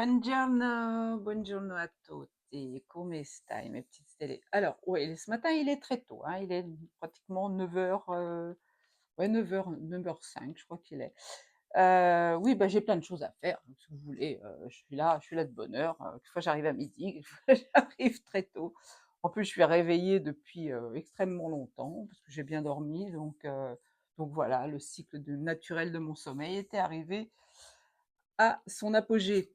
Buongiorno, buongiorno a tutti, come stai mes petites stellées? Alors oui, ce matin il est très tôt, hein, il est pratiquement 9h, ouais 9h05 je crois qu'il est. Oui, bah, j'ai plein de choses à faire, donc si vous voulez, je suis là de bonne heure, quelquefois j'arrive à midi, quelquefois j'arrive très tôt. En plus, je suis réveillée depuis, extrêmement longtemps parce que j'ai bien dormi donc voilà, le cycle naturel de mon sommeil était arrivé à son apogée.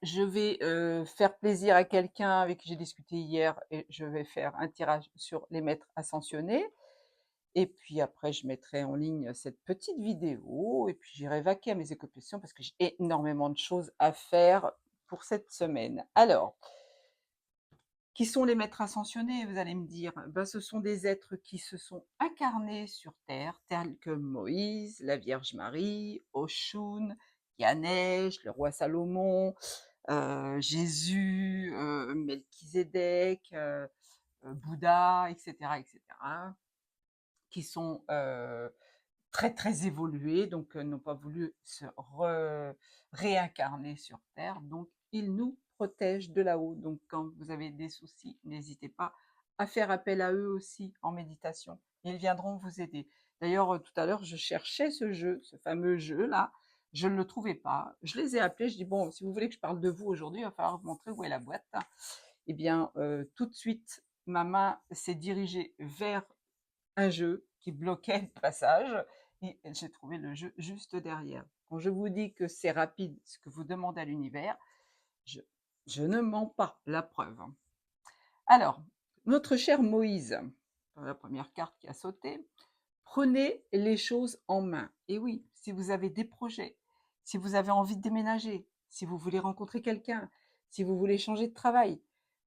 Je vais, faire plaisir à quelqu'un avec qui j'ai discuté hier et je vais faire un tirage sur les maîtres ascensionnés et puis après je mettrai en ligne cette petite vidéo et puis j'irai vaquer à mes occupations parce que j'ai énormément de choses à faire pour cette semaine. Alors, qui sont les maîtres ascensionnés, vous allez me dire? Ben, ce sont des êtres qui se sont incarnés sur terre, tels que Moïse, la Vierge Marie, Oshun, Ganesh, le roi Salomon, Jésus, Melchizedek, Bouddha et cetera, qui sont, très, très évolués, donc n'ont pas voulu se réincarner sur terre, donc ils nous protègent de là-haut. Donc quand vous avez des soucis, n'hésitez pas à faire appel à eux aussi en méditation. Ils viendront vous aider. D'ailleurs, tout à l'heure, je cherchais ce jeu, ce fameux jeu-là, je ne le trouvais pas. Je les ai appelés, je dis: «Bon, si vous voulez que je parle de vous aujourd'hui, il va falloir vous montrer où est la boîte». Eh bien, tout de suite, ma main s'est dirigée vers un jeu qui bloquait le passage et j'ai trouvé le jeu juste derrière. Quand je vous dis que c'est rapide, ce que vous demandez à l'univers, je, je ne mens pas, la preuve. Alors, notre cher Moïse, dans la première carte qui a sauté, prenez les choses en main. Et oui, si vous avez des projets, si vous avez envie de déménager, si vous voulez rencontrer quelqu'un, si vous voulez changer de travail,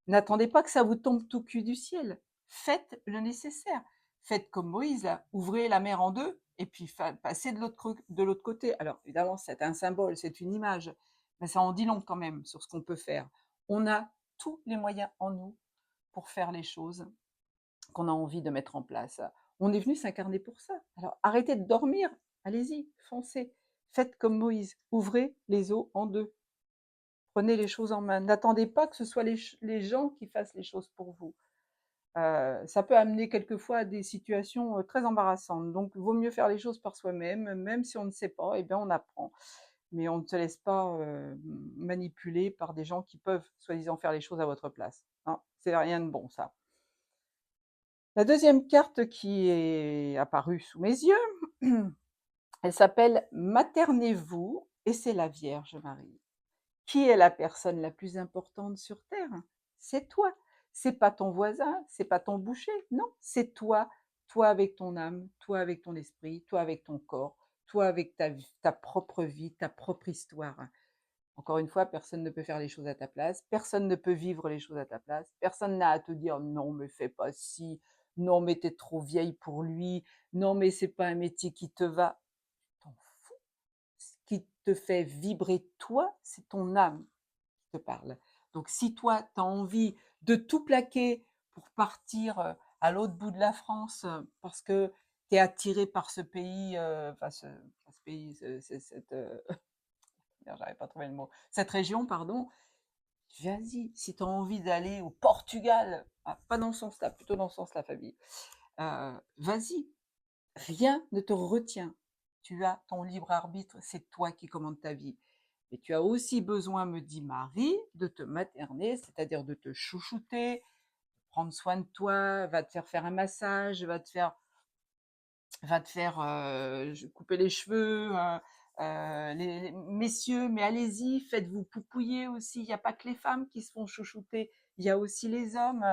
n'attendez pas que ça vous tombe tout cul du ciel. Faites le nécessaire. Faites comme Moïse, là. Ouvrez la mer en deux et puis passez de l'autre côté. Alors, évidemment, c'est un symbole, c'est une image, mais ça en dit long quand même sur ce qu'on peut faire. On a tous les moyens en nous pour faire les choses qu'on a envie de mettre en place. On est venu s'incarner pour ça. Alors arrêtez de dormir, allez-y, foncez. Faites comme Moïse, ouvrez les eaux en deux. Prenez les choses en main. N'attendez pas que ce soit les gens qui fassent les choses pour vous. Ça peut amener quelquefois à des situations très embarrassantes. Donc, il vaut mieux faire les choses par soi-même, même si on ne sait pas, eh bien, on apprend. Mais on ne se laisse pas manipuler par des gens qui peuvent, soi-disant, faire les choses à votre place. Non, c'est rien de bon, ça. La deuxième carte qui est apparue sous mes yeux, elle s'appelle Maternez-vous et c'est la Vierge Marie. Qui est la personne la plus importante sur terre? C'est toi. C'est pas ton voisin, c'est pas ton boucher, non, c'est toi. Toi avec ton âme, toi avec ton esprit, toi avec ton corps, toi avec ta propre vie, ta propre histoire. Encore une fois, personne ne peut faire les choses à ta place, personne ne peut vivre les choses à ta place, personne n'a à te dire non, mais fais pas ci, non, mais t'es trop vieille pour lui, non, mais c'est pas un métier qui te va. T'en fous. Ce qui te fait vibrer toi, c'est ton âme qui te parle. Donc, si toi, tu as envie de tout plaquer pour partir à l'autre bout de la France parce que tu es attiré par ce pays, ce pays, j'arrive pas à trouver le mot, cette région, pardon, vas-y. Si tu as envie d'aller au Portugal, pas dans ce sens-là, plutôt dans ce sens-là, Fabie, vas-y. Rien ne te retient. Tu as ton libre arbitre, c'est toi qui commandes ta vie. Mais tu as aussi besoin, me dit Marie, de te materner, c'est-à-dire de te chouchouter, prendre soin de toi, va te faire un massage, va te faire couper les cheveux. Messieurs, mais allez-y, faites-vous poupouiller aussi. Il n'y a pas que les femmes qui se font chouchouter, il y a aussi les hommes.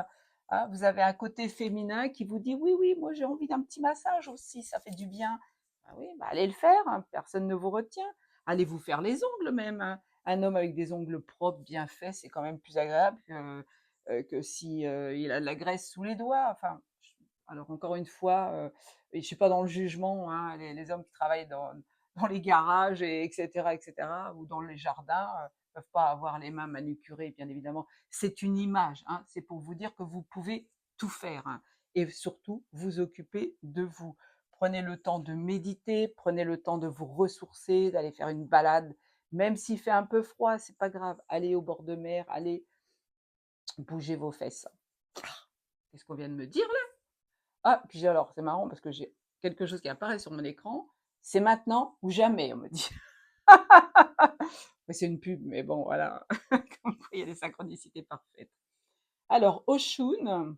Vous avez un côté féminin qui vous dit oui, oui, moi j'ai envie d'un petit massage aussi, ça fait du bien. Ah oui, bah allez le faire, hein, personne ne vous retient. Allez vous faire les ongles même, hein. Un homme avec des ongles propres, bien faits, c'est quand même plus agréable que si il a de la graisse sous les doigts. Enfin, alors encore une fois, et je ne suis pas dans le jugement, hein, les hommes qui travaillent dans les garages, etc., ou dans les jardins, ne peuvent pas avoir les mains manucurées, bien évidemment. C'est une image, hein, c'est pour vous dire que vous pouvez tout faire, hein, et surtout vous occuper de vous. Prenez le temps de méditer, prenez le temps de vous ressourcer, d'aller faire une balade, Même s'il fait un peu froid, c'est pas grave. Allez au bord de mer, allez bouger vos fesses. Qu'est-ce qu'on vient de me dire là? Ah, puis alors, c'est marrant parce que j'ai quelque chose qui apparaît sur mon écran. C'est maintenant ou jamais, on me dit. C'est une pub, mais bon, voilà. Comme quoi, il y a des synchronicités parfaites. Alors, Oshun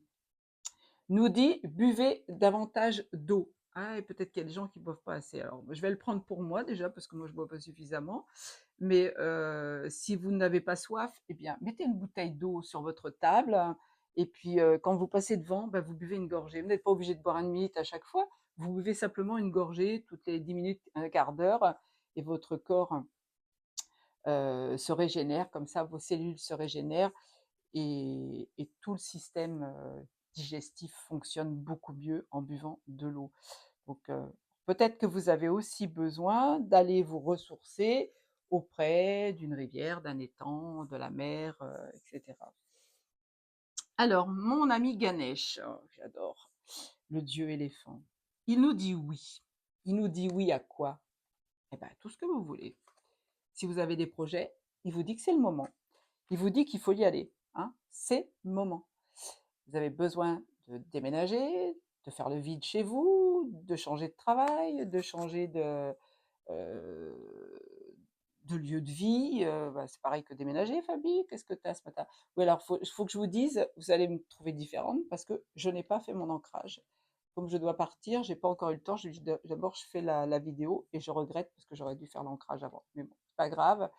nous dit buvez davantage d'eau. Ah, et peut-être qu'il y a des gens qui ne boivent pas assez. Alors, je vais le prendre pour moi déjà, parce que moi, je ne bois pas suffisamment. Mais si vous n'avez pas soif, eh bien, mettez une bouteille d'eau sur votre table. Et puis, quand vous passez devant, bah, vous buvez une gorgée. Vous n'êtes pas obligé de boire une minute à chaque fois. Vous buvez simplement une gorgée toutes les 10 minutes, un quart d'heure. Et votre corps se régénère. Comme ça, vos cellules se régénèrent. Et tout le système digestif fonctionne beaucoup mieux en buvant de l'eau. Donc, peut-être que vous avez aussi besoin d'aller vous ressourcer auprès d'une rivière, d'un étang, de la mer, etc. Alors, mon ami Ganesh, oh, j'adore, le dieu éléphant, il nous dit oui. Il nous dit oui à quoi? Eh bien, tout ce que vous voulez. Si vous avez des projets, il vous dit que c'est le moment. Il vous dit qu'il faut y aller. Hein, c'est le moment. Vous avez besoin de déménager, de faire le vide chez vous, de changer de travail, de changer euh, de lieu de vie. Bah, c'est pareil que déménager, Fabi. Qu'est-ce que tu as ce matin? Oui, alors il faut que je vous dise, vous allez me trouver différente parce que je n'ai pas fait mon ancrage. Comme je dois partir, j'ai pas encore eu le temps. D'abord, je fais la vidéo et je regrette parce que j'aurais dû faire l'ancrage avant. Mais bon, c'est pas grave.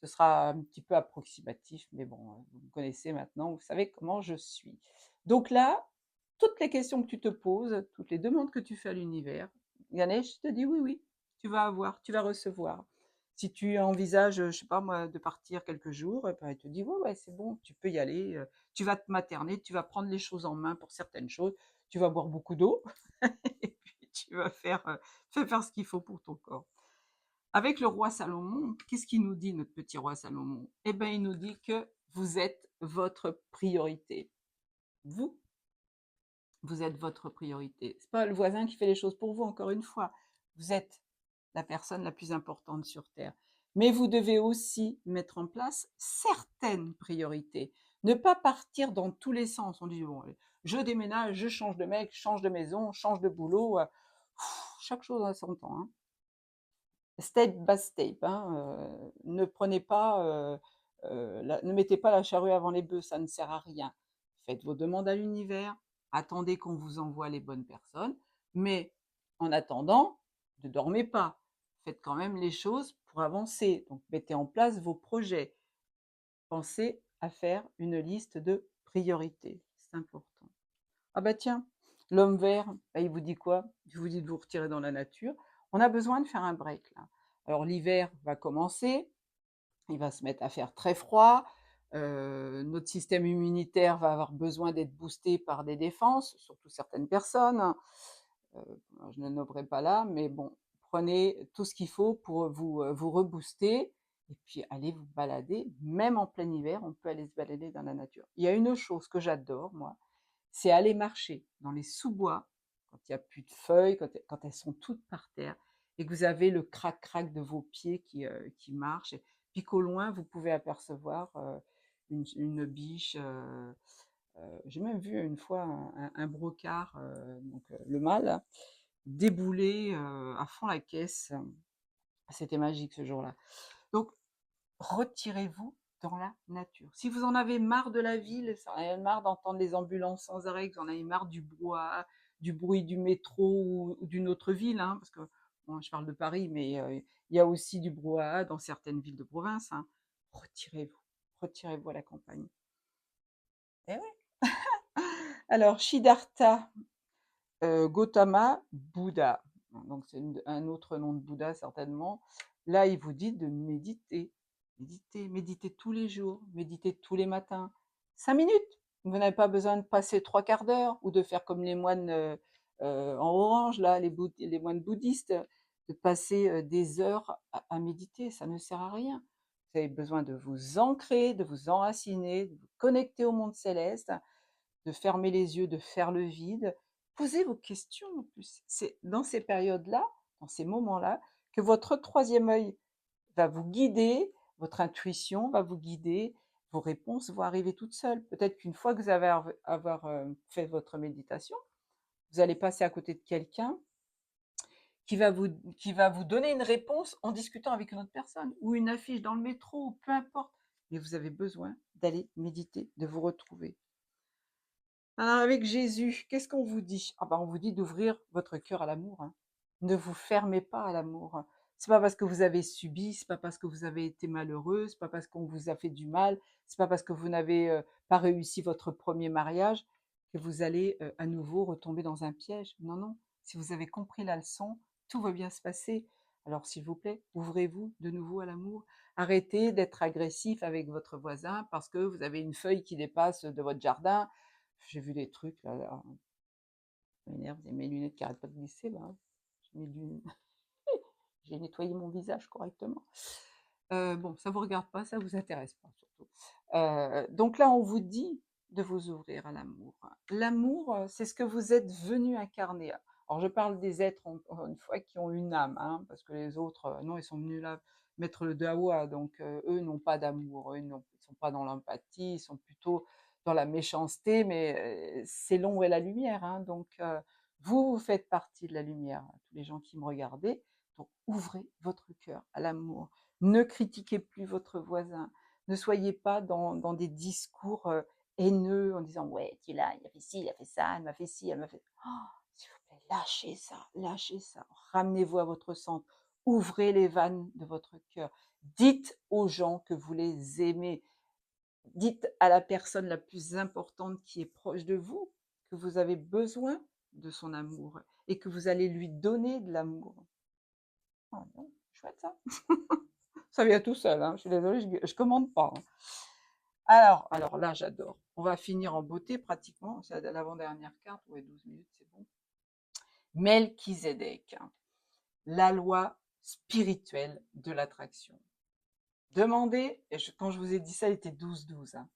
Ce sera un petit peu approximatif, mais bon, vous me connaissez maintenant, vous savez comment je suis. Donc là, toutes les questions que tu te poses, toutes les demandes que tu fais à l'univers, Ganesh te dit oui, oui, tu vas avoir, tu vas recevoir. Si tu envisages, je sais pas moi, de partir quelques jours, ben, il te dit ouais, ouais, c'est bon, tu peux y aller, tu vas te materner, tu vas prendre les choses en main pour certaines choses, tu vas boire beaucoup d'eau, et puis tu vas faire ce qu'il faut pour ton corps. Avec le roi Salomon, qu'est-ce qu'il nous dit, notre petit roi Salomon? Eh bien, il nous dit que vous êtes votre priorité. Vous, vous êtes votre priorité. Ce n'est pas le voisin qui fait les choses pour vous, encore une fois. Vous êtes la personne la plus importante sur Terre. Mais vous devez aussi mettre en place certaines priorités. Ne pas partir dans tous les sens. On dit, bon, je déménage, je change de mec, change de maison, change de boulot. Chaque chose a son temps. Hein. Step by step. Hein, ne prenez pas, ne mettez pas la charrue avant les bœufs, ça ne sert à rien. Faites vos demandes à l'univers, attendez qu'on vous envoie les bonnes personnes, mais en attendant, ne dormez pas. Faites quand même les choses pour avancer. Donc mettez en place vos projets. Pensez à faire une liste de priorités. C'est important. Ah bah tiens, l'homme vert, bah, il vous dit quoi? Il vous dit de vous retirer dans la nature. On a besoin de faire un break là. Alors l'hiver va commencer, il va se mettre à faire très froid. Notre système immunitaire va avoir besoin d'être boosté par des défenses, surtout certaines personnes. Euh, je ne nommerai pas là, mais bon, prenez tout ce qu'il faut pour vous rebooster et puis allez vous balader. Même en plein hiver, on peut aller se balader dans la nature. Il y a une chose que j'adore, moi, c'est aller marcher dans les sous-bois, quand il n'y a plus de feuilles, quand elles sont toutes par terre, et que vous avez le crac-crac de vos pieds qui marchent, et puis qu'au loin, vous pouvez apercevoir une biche. J'ai même vu une fois un brocard, donc le mâle, hein, débouler à fond la caisse. C'était magique ce jour-là. Donc, retirez-vous dans la nature. Si vous en avez marre de la ville, si vous en avez marre d'entendre les ambulances sans arrêt, que vous en avez marre du bruit du métro ou d'une autre ville, hein, parce que bon, je parle de Paris, mais il y a aussi du brouhaha dans certaines villes de province. Hein. Retirez-vous, retirez-vous à la campagne. Eh oui. Alors, Siddhartha Gautama Bouddha, donc c'est un autre nom de Bouddha certainement. Là, il vous dit de méditer. Méditer, méditer tous les jours, méditer tous les matins. 5 minutes. Vous n'avez pas besoin de passer 3 quarts d'heure ou de faire comme les moines en orange, là, les moines bouddhistes, de passer des heures à méditer. Ça ne sert à rien. Vous avez besoin de vous ancrer, de vous enraciner, de vous connecter au monde céleste, de fermer les yeux, de faire le vide. Posez vos questions en plus. C'est dans ces périodes-là, dans ces moments-là, que votre troisième œil va vous guider, votre intuition va vous guider, vos réponses vont arriver toutes seules. Peut-être qu'une fois que vous avez fait votre méditation, vous allez passer à côté de quelqu'un qui va vous qui va vous donner une réponse en discutant avec une autre personne ou une affiche dans le métro, ou peu importe. Mais vous avez besoin d'aller méditer, de vous retrouver. Alors avec Jésus, qu'est-ce qu'on vous dit? Ah ben, on vous dit d'ouvrir votre cœur à l'amour, hein. Ne vous fermez pas à l'amour. C'est pas parce que vous avez subi, c'est pas parce que vous avez été malheureux, c'est pas parce qu'on vous a fait du mal, c'est pas parce que vous n'avez, pas réussi votre premier mariage que vous allez, à nouveau retomber dans un piège. Non, non, si vous avez compris la leçon, tout va bien se passer. Alors s'il vous plaît, ouvrez-vous de nouveau à l'amour. Arrêtez d'être agressif avec votre voisin parce que vous avez une feuille qui dépasse de votre jardin. J'ai vu des trucs là, ça m'énerve, mes lunettes qui arrêtent pas de glisser là. J'ai mis du j'ai nettoyé mon visage correctement. Bon, ça vous regarde pas, ça vous intéresse pas surtout. Donc là, on vous dit de vous ouvrir à l'amour. L'amour, c'est ce que vous êtes venu incarner. Alors je parle des êtres, encore une fois, qui ont une âme, hein, parce que les autres, non, ils sont venus là mettre le dawa, donc eux n'ont pas d'amour, eux ils sont pas dans l'empathie, ils sont plutôt dans la méchanceté, mais c'est l'ombre et la lumière, hein, donc vous faites partie de la lumière, tous les gens qui me regardaient, donc ouvrez votre cœur à l'amour. Ne critiquez plus votre voisin. Ne soyez pas dans des discours haineux en disant ouais, tu là, il a fait ci, il a fait ça, elle m'a fait ci, elle m'a fait. Oh, s'il vous plaît, lâchez ça, lâchez ça. Ramenez-vous à votre centre. Ouvrez les vannes de votre cœur. Dites aux gens que vous les aimez. Dites à la personne la plus importante qui est proche de vous que vous avez besoin de son amour et que vous allez lui donner de l'amour. Oh non, chouette ça. Ça vient tout seul, hein. Je suis désolée, je commande pas, hein. Alors là, j'adore. On va finir en beauté pratiquement. C'est l'avant-dernière carte. Ouais, 12 minutes, c'est bon. Melchizedek, la loi spirituelle de l'attraction. Demandez, et quand je vous ai dit ça, il était 12-12, hein.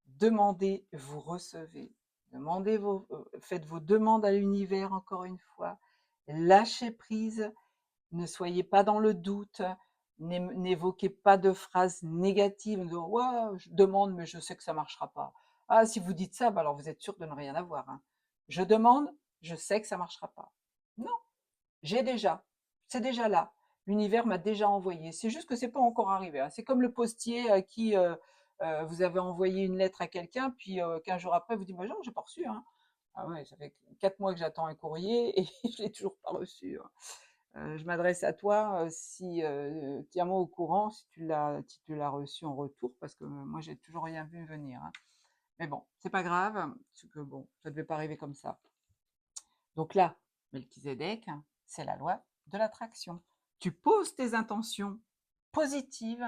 Demandez, vous recevez. Faites vos demandes à l'univers encore une fois. Lâchez prise. Ne soyez pas dans le doute, n'évoquez pas de phrases négatives, de ouais, je demande, mais je sais que ça ne marchera pas. Ah, si vous dites ça, bah alors vous êtes sûr de ne rien avoir, hein. Je demande, je sais que ça ne marchera pas. Non, j'ai déjà, c'est déjà là. L'univers m'a déjà envoyé. C'est juste que c'est pas encore arrivé, hein. C'est comme le postier à qui vous avez envoyé une lettre à quelqu'un, puis 15 jours après, vous dites, bah non, j'ai pas reçu, hein. Ah ouais, ça fait 4 mois que j'attends un courrier et je l'ai toujours pas reçu, hein. Je m'adresse à toi, si tiens-moi au courant si tu l'as reçu en retour, parce que moi j'ai toujours rien vu venir, hein. Mais bon, c'est pas grave, c'est que bon, ça devait pas arriver comme ça. Donc là, Melchizedek, c'est la loi de l'attraction. Tu poses tes intentions positives,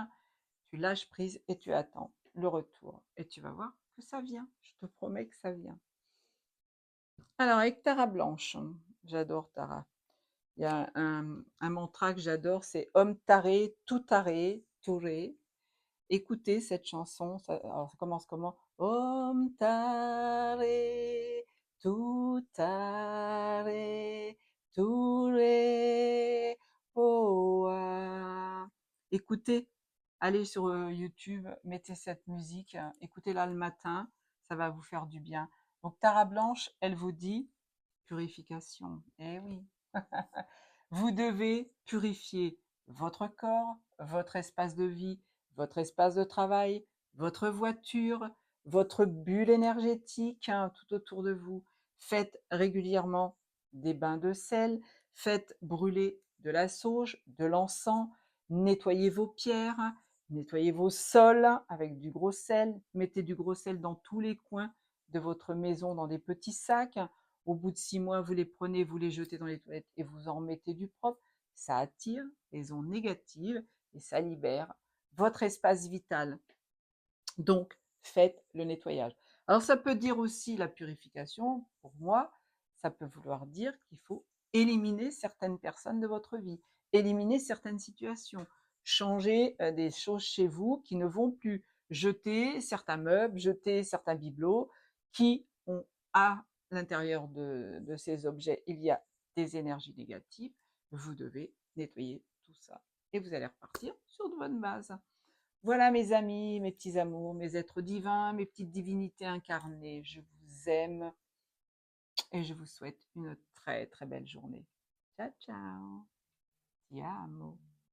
tu lâches prise et tu attends le retour. Et tu vas voir que ça vient. Je te promets que ça vient. Alors avec Tara Blanche, j'adore Tara. Il y a un mantra que j'adore, c'est Om Taré, tout taré, touré. Écoutez cette chanson, alors ça commence comment? Om Taré, tout taré, touré, oa. Écoutez, allez sur YouTube, mettez cette musique, écoutez-la le matin, ça va vous faire du bien. Donc Tara Blanche, elle vous dit purification. Eh oui. Vous devez purifier votre corps, votre espace de vie, votre espace de travail, votre voiture, votre bulle énergétique, hein, tout autour de vous. Faites régulièrement des bains de sel, faites brûler de la sauge, de l'encens, nettoyez vos pierres, nettoyez vos sols avec du gros sel, mettez du gros sel dans tous les coins de votre maison dans des petits sacs. Au bout de 6 mois, vous les prenez, vous les jetez dans les toilettes et vous en mettez du propre. Ça attire les ondes négatives et ça libère votre espace vital. Donc, faites le nettoyage. Alors, ça peut dire aussi la purification. Pour moi, ça peut vouloir dire qu'il faut éliminer certaines personnes de votre vie, éliminer certaines situations, changer des choses chez vous qui ne vont plus, jeter certains meubles, jeter certains bibelots qui ont à l'intérieur de ces objets, il y a des énergies négatives. Vous devez nettoyer tout ça. et vous allez repartir sur de bonnes bases. Voilà mes amis, mes petits amours, mes êtres divins, mes petites divinités incarnées. Je vous aime et je vous souhaite une très très belle journée. Ciao ciao. Ti amo.